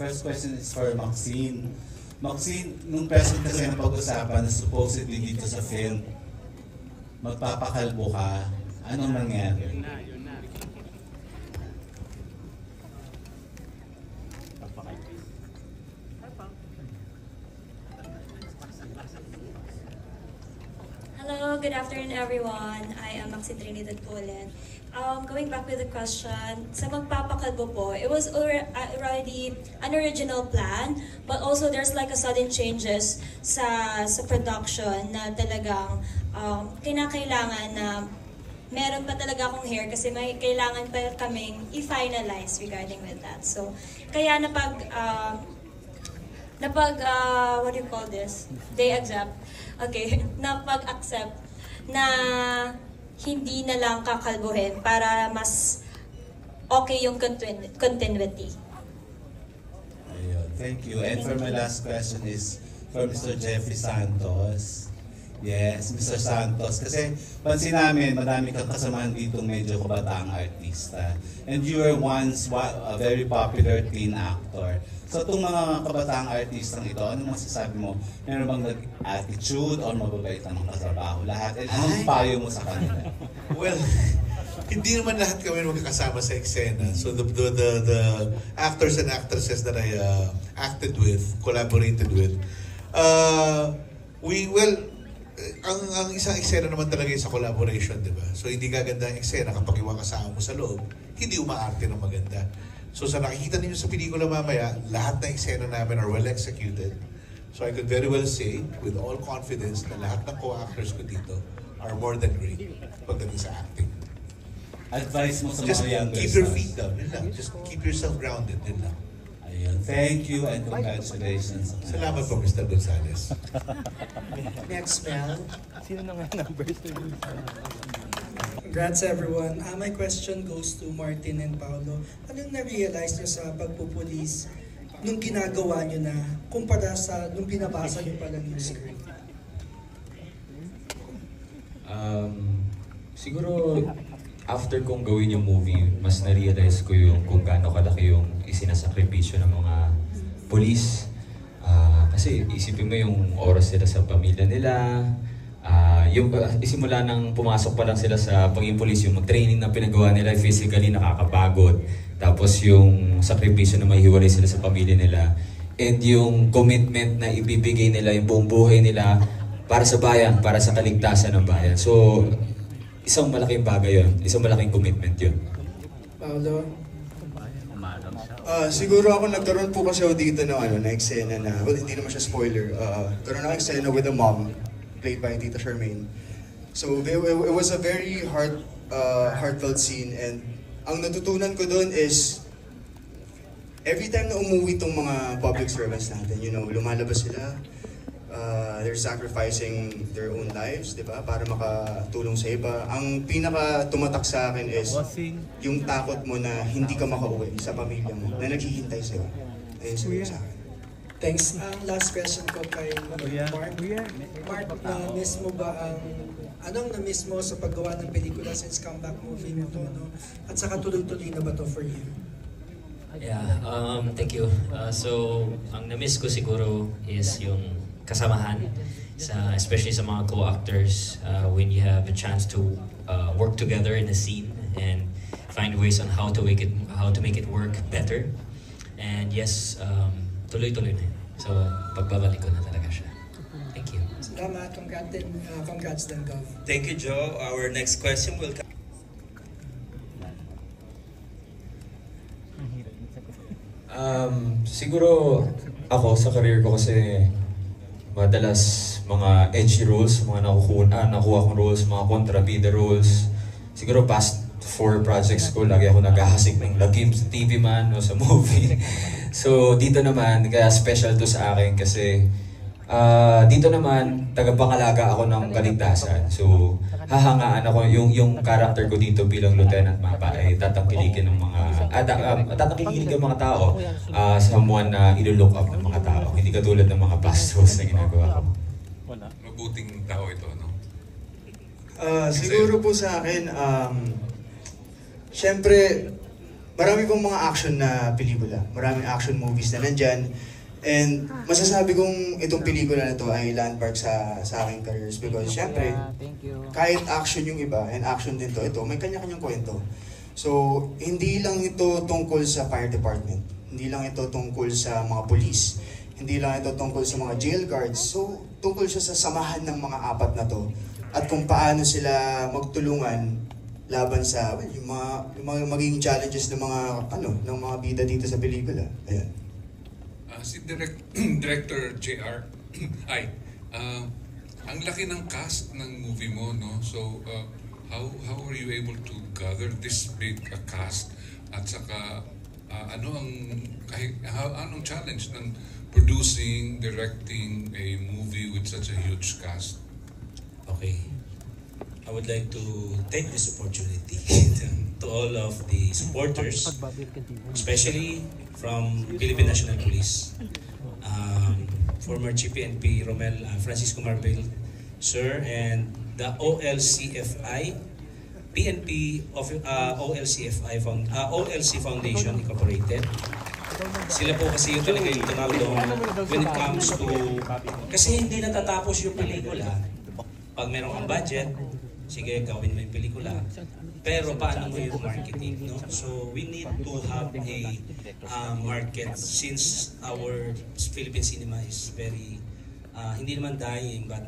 first question is for Maxine. Maxine, nung present kasi na pag-usapan na supposedly dito sa film, magpapakalbo ka, anong nangyari? Hello, good afternoon everyone. I am Maxine Trinidad Polen. Going back with the question, sa magpapakalbo po, it was already an original plan, but also there's like a sudden changes sa production na talagang kinakailangan na meron pa talaga akong hair kasi may kailangan pa kaming i-finalize regarding with that. So, kaya what do you call this? They accept. Okay, napag-accept na hindi na lang kakalbuhin para mas okay yung continuity. Ayun, thank you. And for my last question is for Mr. Jeffrey Santos. Yes, Mr. Santos. Kasi pansin namin, madami kang kasamahan dito medyo kabataang artista. And you were once a very popular teen actor. So itong mga kabataang artistang ito, ano masasabi mo? Meron bang attitude or mababait ang katrabaho? Lahat? And anong payo mo sa kanila? Well, hindi naman lahat kami magkakasama sa eksena. So the actors and actresses that I acted with, collaborated with, ang isang eksena naman talaga sa collaboration, di ba? So hindi gaganda ang eksena kapag iwang kasama mo sa loob, hindi umaarte ng maganda. So sa nakikita ninyo sa pelikula mamaya, lahat ng eksena namin are well executed. So I could very well say, with all confidence, na lahat ng co-actors ko dito are more than great pagdating sa acting. Advice mo sa Just mga younger keep your feet down, yun lang. Just keep yourself grounded, yun lang. Ayun. Thank you and congratulations. Salamat po, Mr. Gonzales. Next, Mel. Sino na nga numbers? Congrats everyone. My question goes to Martin and Paolo. Anong na-realize nyo sa pagpupulis nung ginagawa nyo na kumpara sa nung binabasa nyo pa lang yung script? Siguro after kong gawin yung movie, mas na-realize ko yung kung gaano kalaki yung isinasakripisyo ng mga police. Kasi isipin mo yung oras nila sa pamilya nila, isimula nang pumasok pa lang sila sa pagiging police, yung training na pinagawa nila physically nakakapagod. Tapos yung sakripisyo na mahiwalay sila sa pamilya nila. And yung commitment na ibibigay nila, yung buong buhay nila para sa bayan, para sa kaligtasan ng bayan. So, isang malaking bagay yun. Isang malaking commitment yun. Paolo? Siguro ako nagkaroon po kasi ako dito ng eksena na, well, hindi naman siya spoiler. Karoon ako eksena with a mom, played by Tita Charmaine. So it was a very heartfelt scene, and ang natutunan ko doon is every time na umuwi tong mga public servants natin, lumalabas sila, they're sacrificing their own lives, di ba? Para makatulong sa iba. Ang pinaka tumatak sa akin is yung takot mo na hindi ka makauwi sa pamilya mo, na naghihintay sa'yo. Ayun siguro sa akin. Thanks. Last question ko kay Mark. Mark, na-miss mo ba anong na-miss mo sa paggawa ng pelikula since comeback movie mo to, no? At saka tuloy-tuloy na ba to for you? Yeah, thank you. So, ang na-miss ko siguro is yung kasamahan, especially sa mga co-actors, when you have a chance to work together in a scene and find ways on how to make it work better. And yes, tuloy-tuloy na. So, pagbabalik ko na talaga siya. Thank you. Salamat. Congrats din, Gov. Thank you, Joe. Our next question will come. Siguro ako sa career ko kasi madalas mga edgy roles, mga nakuha kong roles, mga kontrabida roles. Siguro past 4 projects ko, lagi ako naghahasik ng lagim sa TV man o sa movie. So dito naman, kaya special to sa akin kasi dito naman, tagapangalaga ako ng kaligtasan. So hahangaan ako, yung character ko dito bilang Lieutenant Mapa ay tatangkilikin ng mga tao, someone na ilo-look up ng mga tao. Hindi katulad ng mga bastos na ginagawa ko. Mabuting tao ito, no? Siguro po sa akin, syempre, marami pong mga action na pelikula. Maraming action movies na nandyan. And masasabi kong itong pelikula na to ay landmark sa aking careers because syempre, kahit action yung iba and action din to, ito may kanya-kanyang kwento. So, hindi lang ito tungkol sa fire department. Hindi lang ito tungkol sa mga police. Hindi lang ito tungkol sa mga jail guards. So, tungkol siya sa samahan ng mga apat na to. At kung paano sila magtulungan laban sa yung mga magiging challenges ng mga bida dito sa pelikula. Ayan. Si Director JR, ang laki ng cast ng movie mo, no? So, how are you able to gather this big cast? At saka, anong challenge ng producing, directing a movie with such a huge cast? Okay. I would like to take this opportunity to all of the supporters, especially from Philippine National Police, former Chief PNP Romel Francisco Marbel, sir, and the OLCFI, PNP of OLC Foundation Incorporated. Sila po kasi yung talaga yung tumulong when it comes to, kasi hindi natatapos yung pelikula. Pag meron kang budget, sige, gawin mo yung pelikula. Pero paano mo yung marketing, no? So, we need to have a market since our Philippine cinema is very, hindi naman dying, but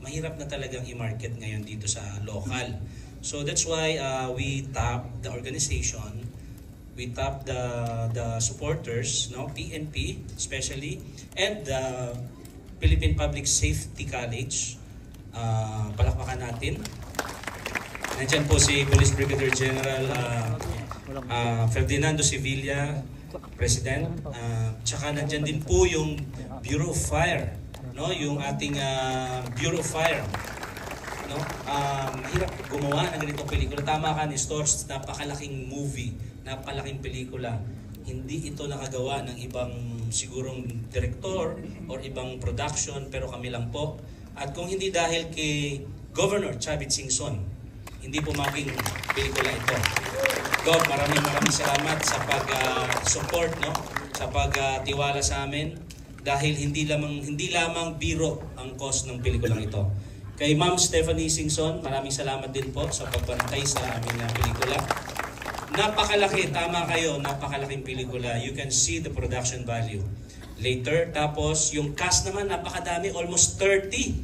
mahirap na talagang i-market ngayon dito sa local. So, that's why we tap the organization, we tap the supporters, no? PNP especially, and the Philippine Public Safety College. Palakpakan natin. Nandiyan po si Police Brigadier General Ferdinando Sevilla, President. Tsaka nandiyan din po yung Bureau of Fire, no? Yung ating Bureau of Fire, no? Mahirap gumawa ng ganitong pelikula. Tama ka ni Stores, napakalaking movie, napakalaking pelikula. Hindi ito nakagawa ng ibang sigurong director or ibang production, pero kami lang po. At kung hindi dahil kay Governor Chavit Singson, hindi po maging pelikula ito. God, maraming salamat sa pag-support, no? Sa pag-tiwala sa amin, dahil hindi lamang biro ang cost ng pelikulang ito. Kay Ma'am Stephanie Singson, maraming salamat din po sa pagbantay sa aming pelikula. Napakalaki, tama kayo, napakalaking pelikula. You can see the production value later. Tapos, yung cast naman, napakadami. Almost 30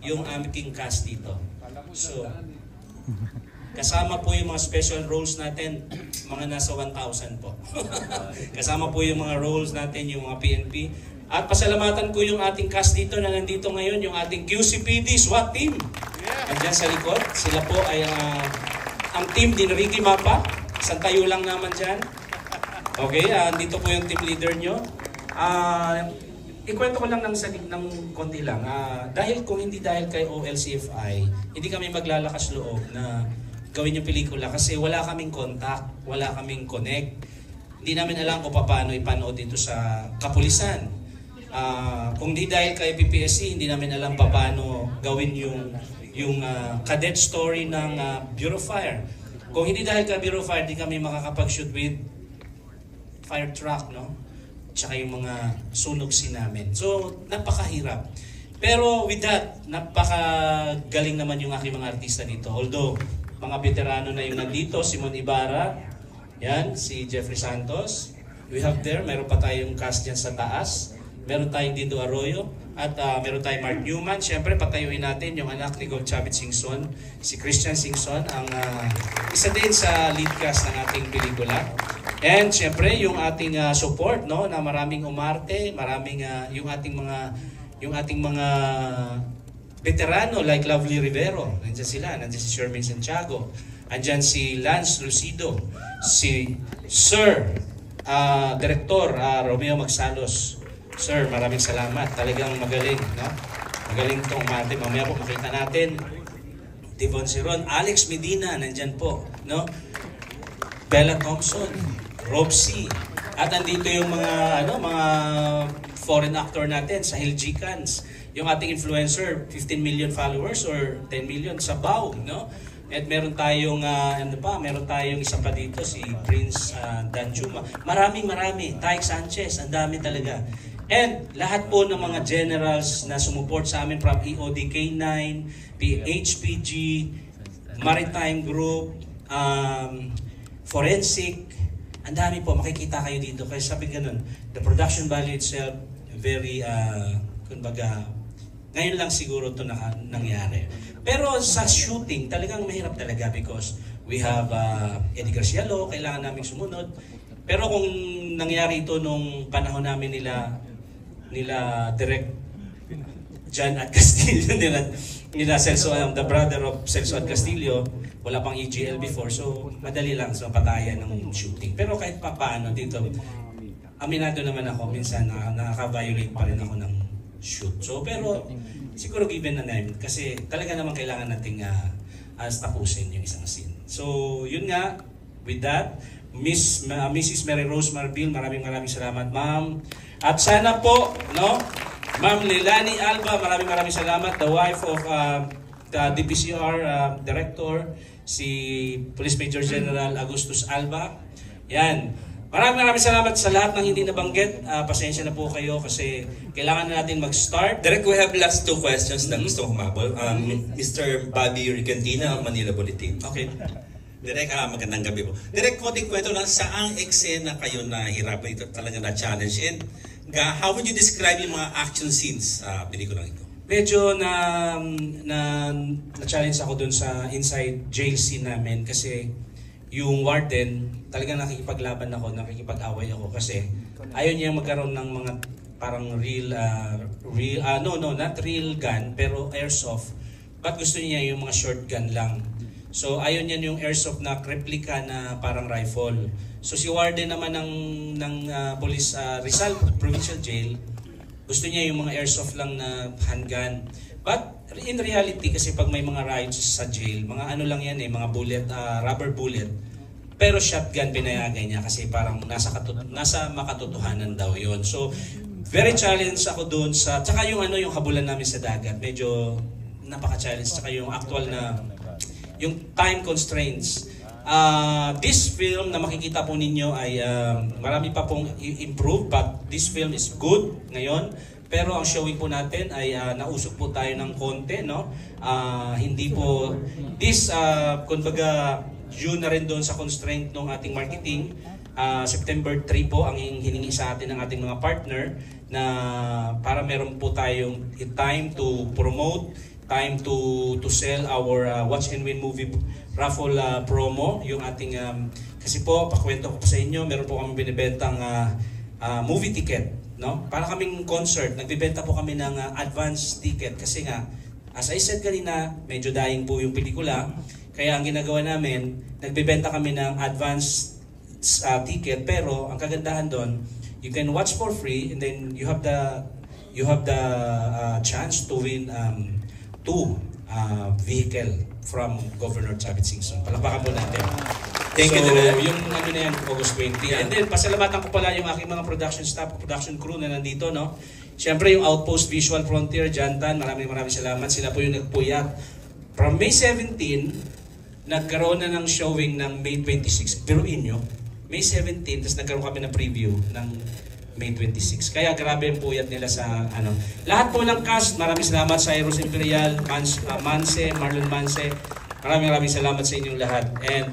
yung aming cast dito. So, kasama po yung mga special roles natin, mga nasa 1,000 po. Kasama po yung mga roles natin, yung mga PNP. At pasalamatan ko yung ating cast dito na nandito ngayon, yung ating QCPD SWAT team. Andiyan sa likod. Sila po ay ang team din Ricky Mapa. Isang tayo lang naman dyan. Okay, dito po yung team leader nyo. Ikwento ko lang ng konti lang. Dahil kung hindi dahil kay OLCFI, hindi kami maglalakas loob na gawin yung pelikula kasi wala kaming contact, wala kaming connect. Hindi namin alam kung paano ipanood dito sa kapulisan. Kung hindi dahil kay PPSC, hindi namin alam paano gawin yung cadet story ng Bureau of Fire. Kung hindi dahil kay Bureau of Fire, hindi kami makakapag-shoot with fire truck, no? Tsaka yung mga sunugsin namin. So, napakahirap. Pero with that, napakagaling naman yung aking mga artista dito. Although, mga veterano na yung nandito, Simon Ibarra, yan, si Jeffrey Santos. We have there, meron pa tayong cast dyan sa taas. Meron tayong Dindo Arroyo. At meron tayong Mark Newman. Siyempre, patayuin natin yung anak ni Gov Chavit Singson, si Christian Singson, ang isa din sa lead cast ng ating pelikula. And siyempre, yung ating support, no, na maraming umarte, maraming yung ating mga veterano like Lovely Rivero. Nandiyan sila, nandiyan si Sherman Santiago, nandiyan si Lance Lucido, si Sir Director Romeo Magsalos. Sir, maraming salamat. Talagang magaling, no? Magaling itong umarte. Mamaya po makita natin. Devon Siron, Alex Medina, nandiyan po, no? Bella Thompson, Rob C. At andito yung mga foreign actor natin sa Hiljikans. Yung ating influencer, 15 million followers or 10 million sa BAW, no? At meron tayong, meron tayong isa pa dito, si Prince Danjuma. Marami. Taik Sanchez, ang dami talaga. And lahat po ng mga generals na sumuport sa amin from EOD-K9, HPG, Maritime Group, Forensic, ang dami po, makikita kayo dito. Kaya sabi ganun, the production value itself, very, kumbaga, ngayon lang siguro ito nangyari. Pero sa shooting, talagang mahirap talaga because we have Eddie Garcia Law, kailangan namin sumunod. Pero kung nangyari ito nung panahon namin nila Direct John at Castillo, nila Celso, the brother of Celso at Castillo, wala pang EGL before, so madali lang sa patayan ng shooting. Pero kahit paano dito, aminado naman ako, minsan nakaka-violate pa rin ako ng shoot. So, pero siguro given na namin, kasi talaga naman kailangan nating tapusin yung isang scene. So, yun nga, with that, Mrs. Mary Rose Marbil, maraming salamat, ma'am. At sana po, no, Ma'am Leilani Alba, maraming salamat, the wife of the DPCR Director, si Police Major General Agustus Alba. Yan. Maraming salamat sa lahat ng hindi nabanggit. Pasensya na po kayo kasi kailangan na natin mag-start. Direk, we have last 2 questions na gusto kong humabol. Mr. Bobby Ricantina, Manila Bulletin. Okay. Direk, magandang gabi po. Direk, konting kwento lang, saang eksena kayo nahirapan ito talaga na-challenge? And how would you describe yung mga action scenes sa pelikulang ito? Medyo na-challenge ako dun sa inside jail scene namin kasi yung warden, talagang nakikipaglaban ako, nakikipag-away ako kasi ayaw niya magkaroon ng mga parang not real gun, pero airsoft. But gusto niya yung mga short gun lang. So ayaw niya yung airsoft na replica na parang rifle. So si warden naman ng police Rizal Provincial Jail, gusto niya yung mga airsoft lang na handgun. But in reality, kasi pag may mga riots sa jail, mga ano lang yan mga bullet, rubber bullet. Pero shotgun pinayagan niya kasi parang nasa makatotohanan daw yon. So very challenged ako doon sa, tsaka yung yung habulan namin sa dagat, medyo napaka-challenge, tsaka yung actual na, yung time constraints. This film na makikita po ninyo ay marami pa pong improve, but this film is good ngayon. Pero ang showing po natin ay nausok po tayo ng konti, no? Hindi po kumbaga due na rin doon sa constraint ng ating marketing. September 3 po ang hiningi sa atin ng ating mga partner na para meron po tayong time to promote, time to sell our Watch and Win movie raffle promo, yung ating kasi po pakwento ko po sa inyo, meron po kami binibentang movie ticket, no? Para kaming concert, nagbebenta po kami ng advance ticket kasi nga as I said kanina, medyo dying po yung pelikula. Kaya ang ginagawa namin, nagbebenta kami ng advance ticket, pero ang kagandahan doon, you can watch for free and then you have the chance to win 2 vehicle from Governor Chavit Singson. Palakpakan po natin. Thank you, Direk. Yung na yan, August 20. Yeah. And then, pasalamatan ko pala yung aking mga production staff, production crew na nandito, no? Siyempre, yung Outpost Visual Frontier, Jantan, maraming salamat. Sila po yung nagpuyat. From May 17, nagkaroon na ng showing ng May 26. Biruin nyo, May 17, tapos nagkaroon kami ng preview ng May 26. Kaya grabe ang puyat nila sa Lahat po ng cast, maraming salamat sa Eros Imperial, Marlon Manse. Maraming salamat sa inyong lahat. And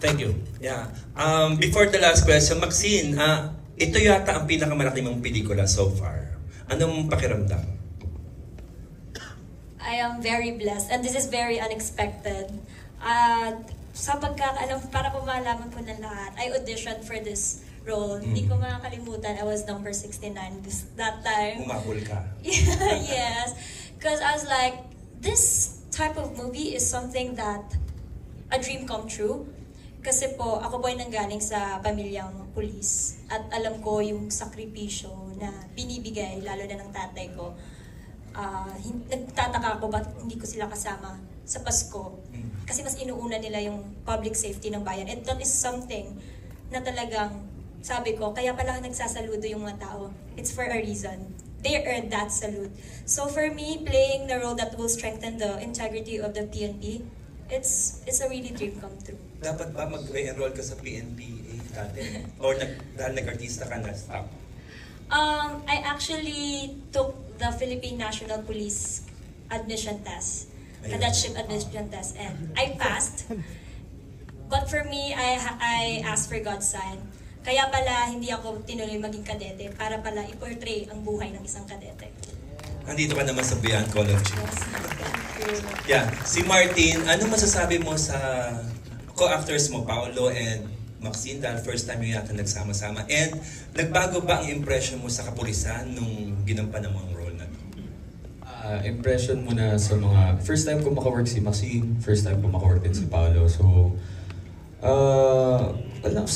thank you. Yeah. Before the last question, Maxine, ito yata ang pinakamalaki mong pelikula so far. Anong pakiramdam? I am very blessed and this is very unexpected. Sa pagkakaalam, para po malaman po ng lahat, I auditioned for this role. Hindi ko makakalimutan, I was number 69 that time. Umabol ka. Yes. Because I was like, this type of movie is something that a dream come true. Kasi po, ako po ay nanggaling sa pamilyang pulis. At alam ko yung sakripisyo na binibigay, lalo na ng tatay ko. Nagtataka ako ba't hindi ko sila kasama sa Pasko. Kasi mas inuuna nila yung public safety ng bayan. And that is something na talagang, sabi ko, kaya pala nagsasaludo yung mga tao. It's for a reason. They earned that salute. So for me, playing the role that will strengthen the integrity of the PNP, it's a really dream come true. Dapat ba mag-enroll ka sa PNP dati? Or dahil nag-artista ka na stop? I actually took the Philippine National Police admission test, cadetship admission test, and I passed. But for me, I asked for God's sign. Kaya pala hindi ako tinuloy maging kadete para pala i-portray ang buhay ng isang kadete. Nandito ka naman sa Beyond Call of Duty. Yes, thank you. Yeah, si Martin, ano masasabi mo sa co-actors mo, Paolo and Maxine, dahil first time yung yata nagsama-sama? And nagbago ba ang impression mo sa kapulisan nung ginampan mo ang role na to? Impression mo na sa mga... First time ko makawork si Maxine, first time ko makawork din si Paolo. So,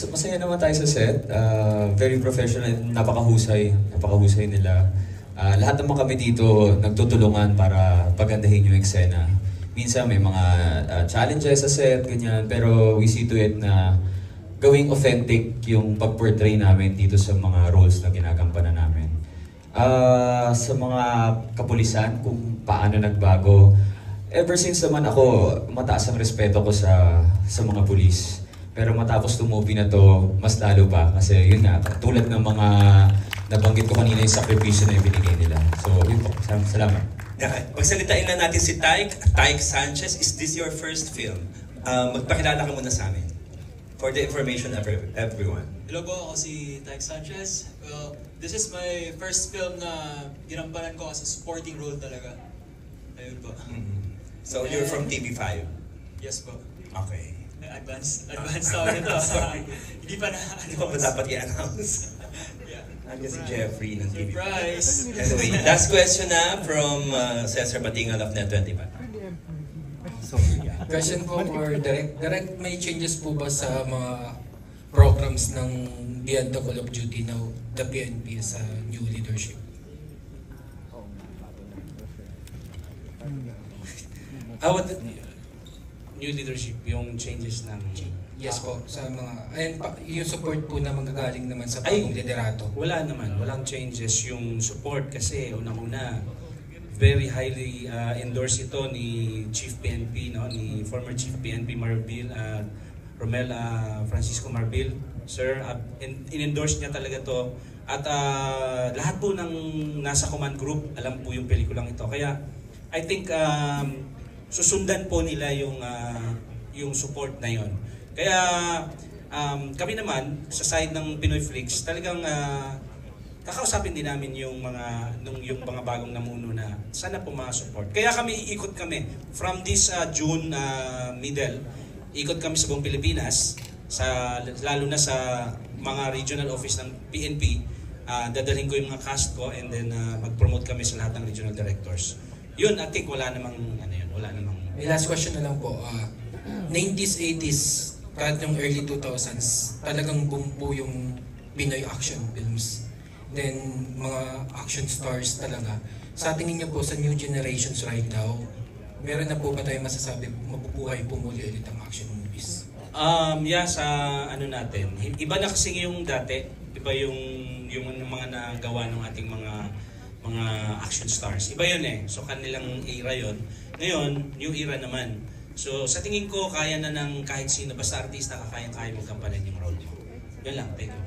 masaya naman tayo sa set. Very professional, napakahusay nila. Lahat naman kami dito nagtutulungan para pagandahin yung eksena. Minsan may mga challenges sa set, ganyan. Pero we see to it na gawing authentic yung pag-portray namin dito sa mga roles na ginagampanan namin. Sa mga kapulisan, kung paano nagbago, ever since naman ako, mataas ang respeto ko sa mga pulis. Pero matapos itong movie na to, mas lalo pa. Kasi yun nga, tulad ng mga nabanggit ko kanina yung sakripisyo na ibinigay nila. So yun po, salamat. Pagsalitain na natin si Taik Sanchez. Is this your first film? Magpakilala ka muna sa amin. For the information of everyone. Hello po, ako si Taik Sanchez. Well, this is my first film na ginampanan ko as a supporting role talaga. Ayun po. So you're from TV5? Yes po. Okay. Advanced ako nito. Hindi pa ba dapat i-announce? Yeah. Nandiyan si Jeffrey ng TV5. Surprise! Anyway, last question na from Cesar Batingal of Net25. Question po for Direk. Direk, may changes po ba sa mga programs ng Beyond the Call of Duty now, the PNP sa new leadership? How would new leadership, yung changes ng... Yes po, sa mga... Ayan pa, yung support po na manggagaling naman sa bagong liderato. Wala naman, walang changes yung support kasi unang-una, very highly endorsed ito ni Chief PNP, no? Ni former Chief PNP Marbil, Romel Francisco Marbil. Sir, in-endorse niya talaga to. At lahat po ng nasa command group, alam po yung pelikulang ito. Kaya, I think, susundan po nila yung support na yon. Kaya, kami naman, sa side ng Pinoy Flix, talagang kakausapin din namin yung mga bagong namuno na sana po ma-support. Kaya ikot kami from this June middle, ikot kami sa buong Pilipinas, lalo na sa mga regional office ng PNP. Dadalhin ko yung mga cast ko and then mag-promote kami sa lahat ng regional directors. Yun, I think wala namang wala namang... May last question na lang po. 90s, 80s, kahit yung early 2000s, talagang boom po yung Pinoy action films. Then, mga action stars talaga. Sa tingin niyo po sa new generations right now, meron na po ba tayong masasabi mabubuhay po muli ulit ang action movies? Yeah, sa natin. Iba na kasi yung dati. Iba yung mga nagawa ng ating mga action stars. Iba yun eh. So kanilang era yun. Ngayon, new era naman. So sa tingin ko, kaya na ng kahit sino, basta artista ka, kaya magkampanan yung role mo. Yun lang. Thank you.